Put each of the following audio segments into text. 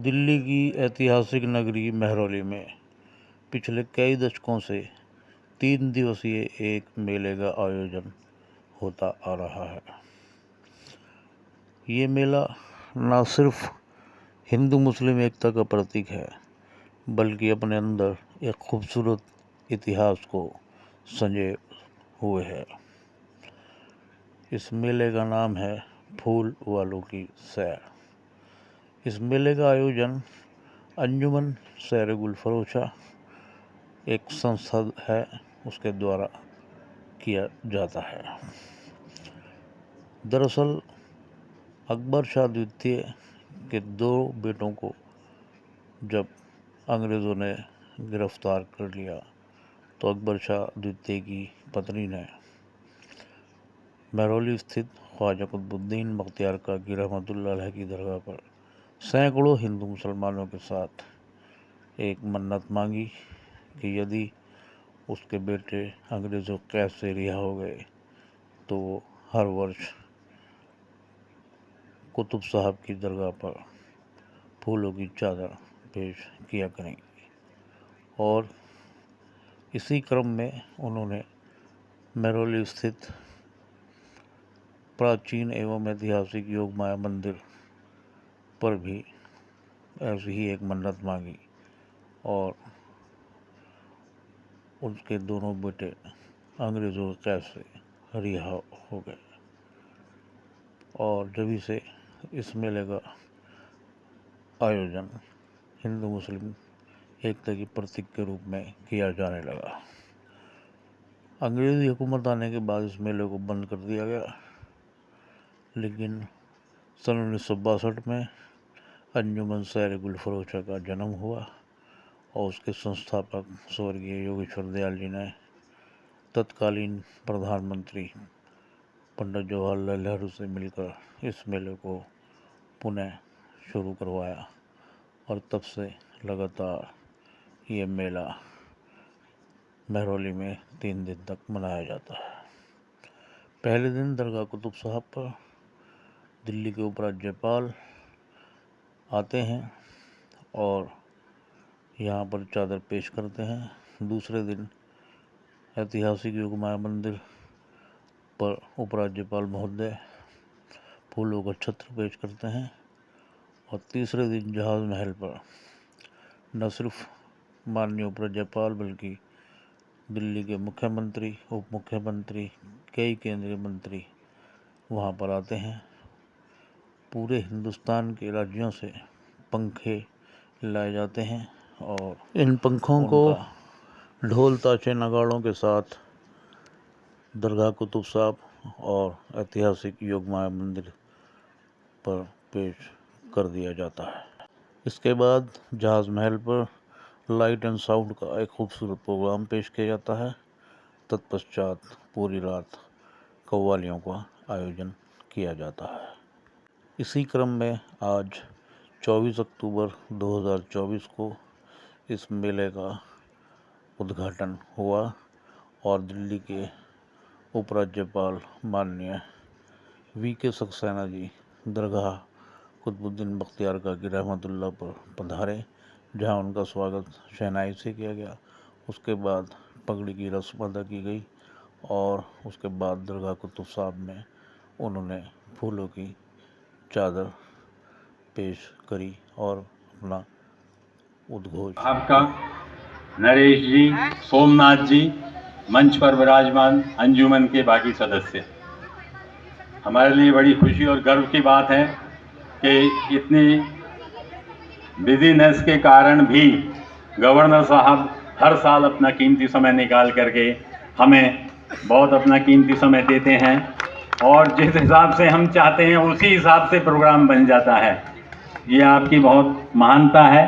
दिल्ली की ऐतिहासिक नगरी महरौली में पिछले कई दशकों से 3 दिवसीय एक मेले का आयोजन होता आ रहा है। ये मेला न सिर्फ हिंदू मुस्लिम एकता का प्रतीक है, बल्कि अपने अंदर एक खूबसूरत इतिहास को संजोए हुए है। इस मेले का नाम है फूल वालों की सैर। इस मेले का आयोजन अंजुमन सैर गुल फरोशा एक संस्था है, उसके द्वारा किया जाता है। दरअसल अकबर शाह द्वितीय के 2 बेटों को जब अंग्रेज़ों ने गिरफ्तार कर लिया तो अकबर शाह द्वितीय की पत्नी ने महरौली स्थित ख्वाजा कुतुबुद्दीन बख्तियार काकी रहमतुल्लाह अलैह की दरगाह पर सैकड़ों हिंदू मुसलमानों के साथ एक मन्नत मांगी कि यदि उसके बेटे अंग्रेज़ों कैद से रिहा हो गए तो वो हर वर्ष कुतुब साहब की दरगाह पर फूलों की चादर पेश किया करेंगे। और इसी क्रम में उन्होंने महरौली स्थित प्राचीन एवं ऐतिहासिक योग माया मंदिर पर भी ऐसी ही एक मन्नत मांगी और उनके दोनों बेटे अंग्रेज़ों के कैद से रिहा हो गए। और जभी से इस मेले का आयोजन हिंदू मुस्लिम एकता की प्रतीक के रूप में किया जाने लगा। अंग्रेज़ी हुकूमत आने के बाद इस मेले को बंद कर दिया गया, लेकिन सन 1962 में अंजुमन सैर गुल फरोशा का जन्म हुआ और उसके संस्थापक स्वर्गीय योगेश्वर दयाल जी ने तत्कालीन प्रधानमंत्री पंडित जवाहरलाल नेहरू से मिलकर इस मेले को पुनः शुरू करवाया और तब से लगातार ये मेला महरौली में 3 दिन तक मनाया जाता है। पहले दिन दरगाह कुतुब साहब पर दिल्ली के उपराज्यपाल आते हैं और यहाँ पर चादर पेश करते हैं। दूसरे दिन ऐतिहासिक योग माया मंदिर पर उपराज्यपाल महोदय फूलों का छत्र पेश करते हैं और तीसरे दिन जहाज महल पर न सिर्फ माननीय उपराज्यपाल बल्कि दिल्ली के मुख्यमंत्री, उप मुख्यमंत्री, कई केंद्रीय मंत्री वहाँ पर आते हैं। पूरे हिंदुस्तान के राज्यों से पंखे लाए जाते हैं और इन पंखों को ढोल ताशे नगाड़ों के साथ दरगाह कुतुब साहब और ऐतिहासिक योग माया मंदिर पर पेश कर दिया जाता है। इसके बाद जहाज महल पर लाइट एंड साउंड का एक खूबसूरत प्रोग्राम पेश किया जाता है। तत्पश्चात पूरी रात कव्वालियों का आयोजन किया जाता है। इसी क्रम में आज 24 अक्टूबर 2024 को इस मेले का उद्घाटन हुआ और दिल्ली के उपराज्यपाल माननीय वीके सक्सेना जी दरगाह कुतुबुद्दीन बख्तियार काकी रहमतुल्लाह पर पधारे, जहां उनका स्वागत शहनाई से किया गया। उसके बाद पगड़ी की रस्म अदा की गई और उसके बाद दरगाह कुतुब साहब में उन्होंने फूलों की चादर पेश करी और अपना उद्घोष। आपका नरेश जी, सोमनाथ जी, मंच पर विराजमान अंजुमन के बाकी सदस्य, हमारे लिए बड़ी खुशी और गर्व की बात है कि इतनी बिजीनेस के कारण भी गवर्नर साहब हर साल अपना कीमती समय निकाल करके हमें बहुत अपना कीमती समय देते हैं और जिस हिसाब से हम चाहते हैं उसी हिसाब से प्रोग्राम बन जाता है। ये आपकी बहुत महानता है,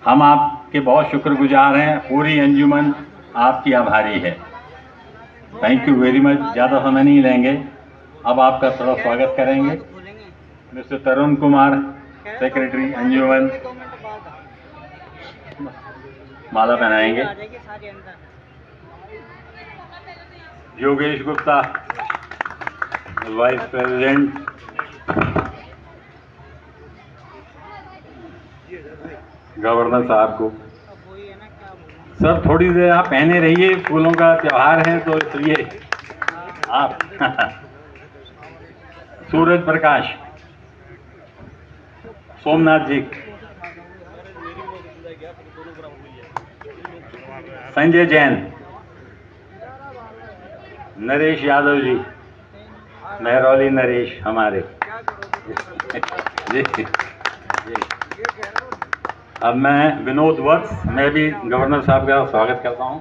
हम आपके बहुत शुक्रगुजार हैं। पूरी अंजुमन आपकी आभारी है। Thank you very much. ज़्यादा समय नहीं लेंगे, अब आपका थोड़ा स्वागत करेंगे। मिस्टर तरुण कुमार, सेक्रेटरी अंजुमन, माला पहनाएंगे। Yogesh Gupta, vice president, governor साहब को। सर थोड़ी देर आप पहने रहिए, फूलों का त्योहार है तो इसलिए आप सूरज प्रकाश, सोमनाथ जी, संजय जैन, नरेश यादव जी, मेहरौली नरेश हमारे जी जी। अब मैं विनोद वत्स, मैं भी गवर्नर साहब का स्वागत करता हूं।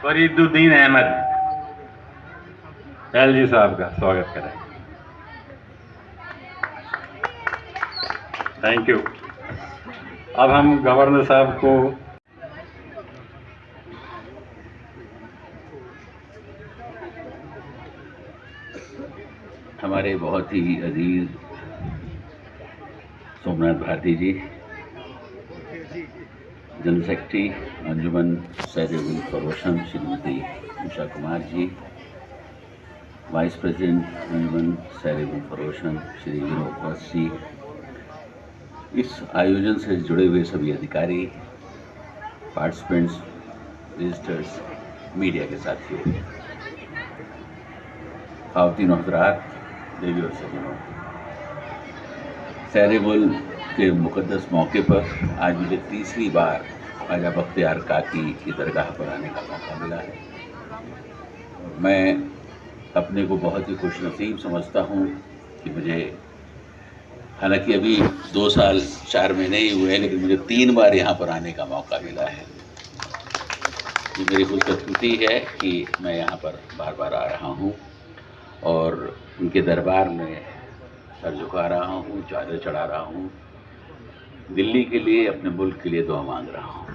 फरीदुद्दीन अहमद एलजी साहब का स्वागत करें। Thank you. अब हम गवर्नर साहब को हमारे बहुत ही अजीज सोमनाथ भारती जी, जनरल सेक्रेटरी अंजुमन सैर-ए-गुल फरोशन श्रीमती उषा कुमार जी, वाइस प्रेसिडेंट अंजुमन सैर-ए-गुल फरोशन श्री विनोद वत्स जी, इस आयोजन से जुड़े हुए सभी अधिकारी, पार्टिसिपेंट्स, विजिटर्स, मीडिया के साथियों, खावतीन और हज़रात, देवी और सज्जनों, सैर-ए-गुल के मुक़द्दस मौके पर आज मुझे तीसरी बार ख्वाजा बख्तियार काकी की दरगाह पर आने का मौका मिला है। मैं अपने को बहुत ही खुशनसीब समझता हूँ कि मुझे, हालांकि अभी 2 साल 4 महीने ही हुए हैं, लेकिन मुझे 3 बार यहाँ पर आने का मौका मिला है। ये मेरी खुशकिस्मती है कि मैं यहाँ पर बार बार आ रहा हूँ और उनके दरबार में सर झुका रहा हूँ, चादर चढ़ा रहा हूँ, दिल्ली के लिए, अपने मुल्क के लिए दुआ मांग रहा हूँ।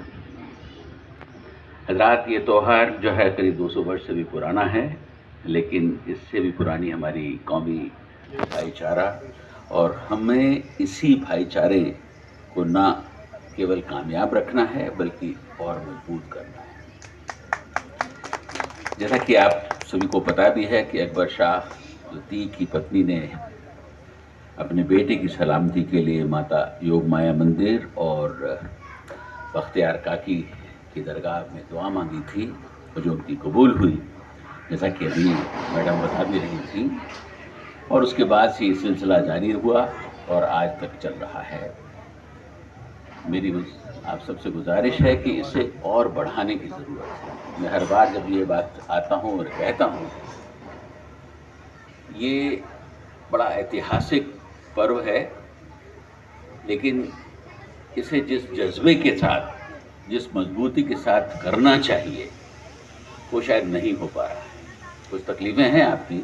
हज़रात, ये त्यौहार जो है करीब 200 वर्ष से भी पुराना है, लेकिन इससे भी पुरानी हमारी कौमी भाईचारा, और हमें इसी भाईचारे को ना केवल कामयाब रखना है बल्कि और मजबूत करना है। जैसा कि आप सभी को पता भी है कि अकबर शाह लतीफ़ की पत्नी ने अपने बेटे की सलामती के लिए माता योगमाया मंदिर और बख्तियार काकी की दरगाह में दुआ मांगी थी, और जो उनकी कबूल हुई, जैसा कि अभी मैडम बता भी रही थी, और उसके बाद से ये सिलसिला जारी हुआ और आज तक चल रहा है। मेरी आप सबसे गुजारिश है कि इसे और बढ़ाने की ज़रूरत है। मैं हर बार जब ये बात आता हूँ और कहता हूँ, ये बड़ा ऐतिहासिक पर्व है, लेकिन इसे जिस जज्बे के साथ, जिस मजबूती के साथ करना चाहिए, वो शायद नहीं हो पा रहा है। कुछ तकलीफ़ें हैं आपकी,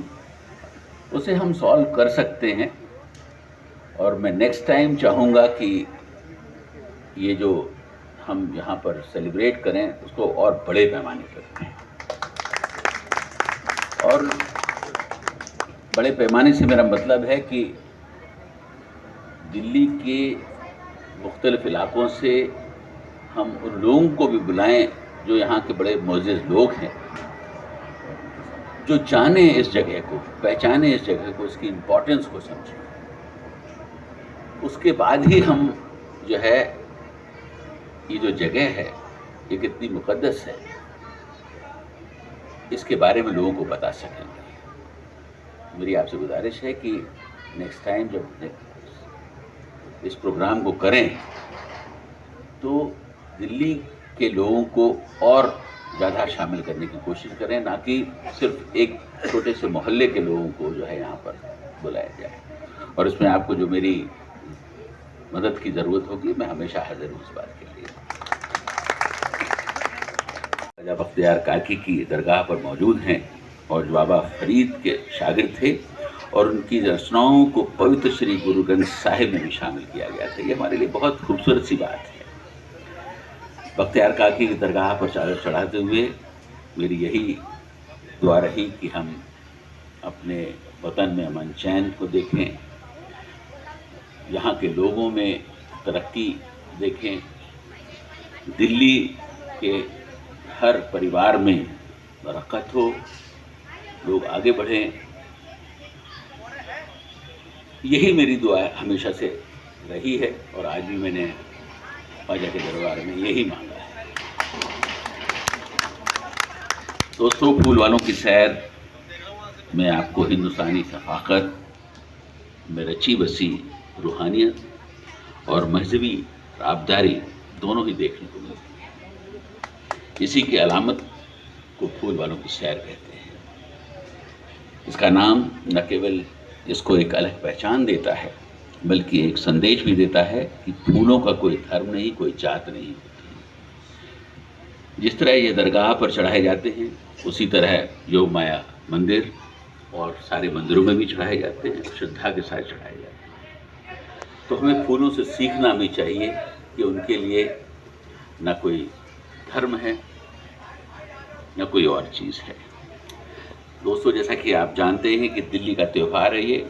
उसे हम सॉल्व कर सकते हैं, और मैं नेक्स्ट टाइम चाहूँगा कि ये जो हम यहाँ पर सेलिब्रेट करें उसको और बड़े पैमाने पर करें। और बड़े पैमाने से मेरा मतलब है कि दिल्ली के मुख्तलिफ इलाकों से हम उन लोगों को भी बुलाएं जो यहाँ के बड़े मोअज़्ज़िज़ लोग हैं, जो जाने इस जगह को, पहचाने इस जगह को, इसकी इम्पोर्टेंस को समझें। उसके बाद ही हम जो है, ये जो जगह है ये कितनी मुक़द्दस है, इसके बारे में लोगों को बता सकेंगे। मेरी आपसे गुजारिश है कि नेक्स्ट टाइम जब इस प्रोग्राम को करें तो दिल्ली के लोगों को और ज़्यादा शामिल करने की कोशिश करें, ना कि सिर्फ एक छोटे से मोहल्ले के लोगों को जो है यहाँ पर बुलाया जाए। और इसमें आपको जो मेरी मदद की ज़रूरत होगी, मैं हमेशा हाजिर हूँ इस बात के लिए। ख्वाजा बख्तियार काकी की दरगाह पर मौजूद हैं और जो बाबा फरीद के शागिर्द थे, और उनकी रचनाओं को पवित्र श्री गुरु ग्रंथ साहिब में भी शामिल किया गया था। ये हमारे लिए बहुत खूबसूरत सी बात है। बख्तियार काकी की दरगाह पर चादर चढ़ाते हुए मेरी यही दुआ रही कि हम अपने वतन में अमन चैन को देखें, यहाँ के लोगों में तरक्की देखें, दिल्ली के हर परिवार में बरकत हो, लोग आगे बढ़ें, यही मेरी दुआ हमेशा से रही है और आज भी मैंने ख्वाजा के दरबार में यही मांगा है। दोस्तों, फूल वालों की सैर में आपको हिंदुस्तानी सफ़ाक़त में रची बसी रूहानियत और मजहबी आबदारी दोनों ही देखने को मिलती है। इसी की अलामत को फूल वालों की सैर कहते हैं। इसका नाम न केवल इसको एक अलग पहचान देता है, बल्कि एक संदेश भी देता है कि फूलों का कोई धर्म नहीं, कोई जात नहीं होती। जिस तरह ये दरगाह पर चढ़ाए जाते हैं, उसी तरह योग माया मंदिर और सारे मंदिरों में भी चढ़ाए जाते हैं, श्रद्धा के साथ चढ़ाए जाते हैं। तो हमें फूलों से सीखना भी चाहिए कि उनके लिए न कोई धर्म है, न कोई और चीज़ है। दोस्तों, जैसा कि आप जानते हैं कि दिल्ली का त्यौहार है ये,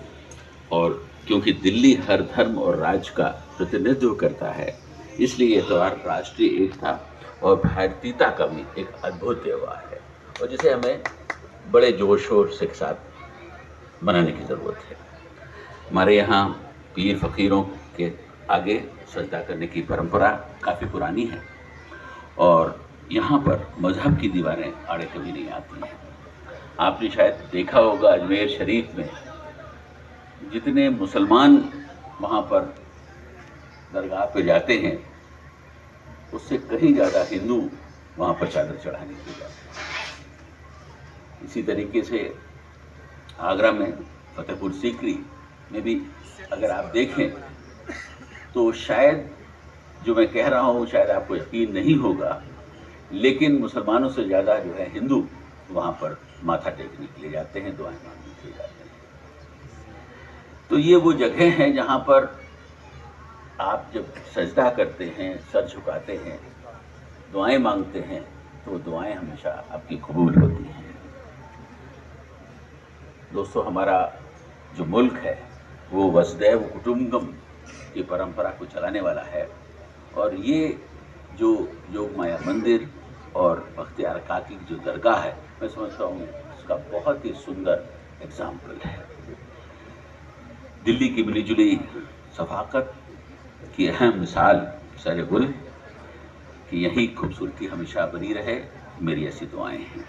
और क्योंकि दिल्ली हर धर्म और राज्य का प्रतिनिधित्व करता है, इसलिए ये त्यौहार राष्ट्रीय एकता और भारतीयता का भी एक अद्भुत त्यौहार है और जिसे हमें बड़े जोश शोर के साथ मनाने की ज़रूरत है। हमारे यहाँ पीर फ़कीरों के आगे सजदा करने की परंपरा काफ़ी पुरानी है और यहाँ पर मज़हब की दीवारें आड़े कभी नहीं आती हैं। आपने शायद देखा होगा अजमेर शरीफ में जितने मुसलमान वहाँ पर दरगाह पे जाते हैं, उससे कहीं ज़्यादा हिंदू वहाँ पर चादर चढ़ाने के लिए जाते हैं। इसी तरीके से आगरा में फतेहपुर सीकरी में भी अगर आप देखें तो शायद जो मैं कह रहा हूँ शायद आपको यकीन नहीं होगा, लेकिन मुसलमानों से ज़्यादा जो है हिंदू वहाँ पर माथा टेकने के लिए जाते हैं, दुआएं मांगने के लिए जाते हैं। तो ये वो जगह हैं जहाँ पर आप जब सजदा करते हैं, सर झुकाते हैं, दुआएं मांगते हैं, तो दुआएं हमेशा आपकी कबूल होती हैं। दोस्तों, हमारा जो मुल्क है वो वसुदैव कुटुंबकम की परंपरा को चलाने वाला है और ये जो योग माया मंदिर और बख्तियार काकी की जो दरगाह है, मैं समझता हूँ इसका बहुत ही सुंदर एग्जाम्पल है। दिल्ली की मिलीजुली सफाकत की अहम मिसाल सर गुल कि यही खूबसूरती हमेशा बनी रहे, मेरी ऐसी दुआएं हैं।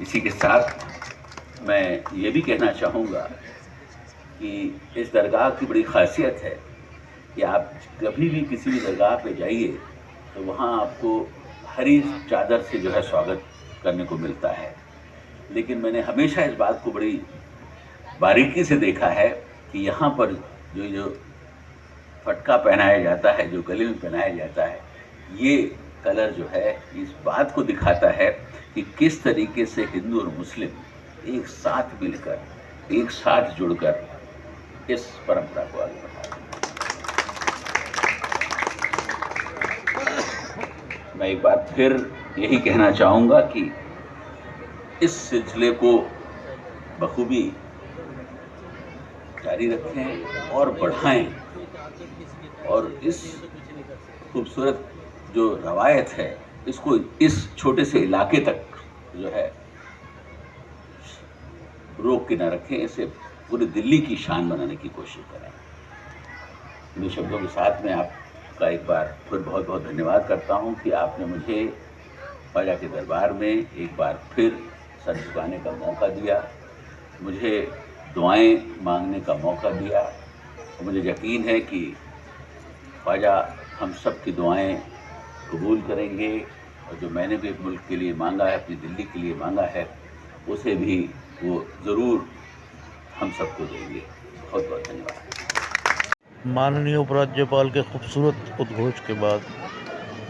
इसी के साथ मैं ये भी कहना चाहूँगा कि इस दरगाह की बड़ी ख़ासियत है कि आप कभी भी किसी भी दरगाह पे जाइए तो वहाँ आपको हरी चादर से जो है स्वागत करने को मिलता है। लेकिन मैंने हमेशा इस बात को बड़ी बारीकी से देखा है कि यहाँ पर जो फटका पहनाया जाता है, जो गले में पहनाया जाता है, ये कलर जो है इस बात को दिखाता है कि किस तरीके से हिंदू और मुस्लिम एक साथ मिलकर, एक साथ जुड़कर इस परंपरा को आगे बढ़ा रहे हैं। मैं एक बार फिर यही कहना चाहूँगा कि इस सिलसिले को बखूबी जारी रखें और बढ़ाएं और इस खूबसूरत जो रवायत है इसको इस छोटे से इलाके तक जो है रोक के न रखें, इसे पूरी दिल्ली की शान बनाने की कोशिश करें। इन शब्दों के साथ मैं आपका एक बार फिर बहुत बहुत धन्यवाद करता हूं कि आपने मुझे ख्वाजा के दरबार में एक बार फिर सर झुकाने का मौका दिया, मुझे दुआएं मांगने का मौका दिया। और मुझे यकीन है कि ख्वाजा हम सब की दुआएं कबूल करेंगे और जो मैंने भी मुल्क के लिए मांगा है, अपनी दिल्ली के लिए मांगा है, उसे भी वो ज़रूर हम सबको देंगे। बहुत बहुत धन्यवाद। माननीय उपराज्यपाल के खूबसूरत उद्घोष के बाद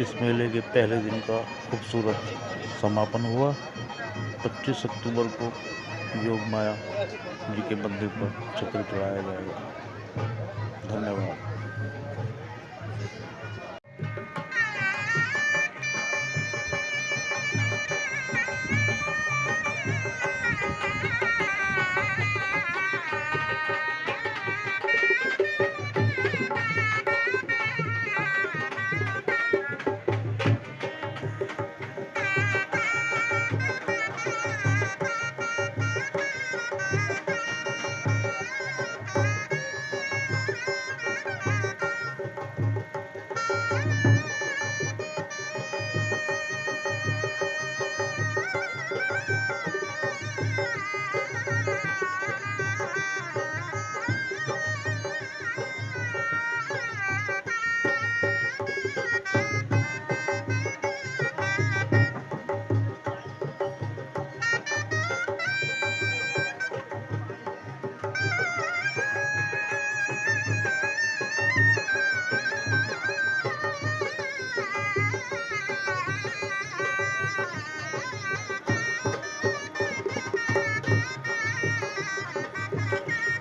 इस मेले के पहले दिन का खूबसूरत समापन हुआ। 25 अक्टूबर को योग माया जी के मंदिर पर छत्र चढ़ाया जाएगा। धन्यवाद।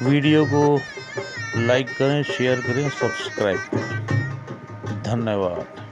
वीडियो को लाइक करें, शेयर करें, सब्सक्राइब करें। धन्यवाद।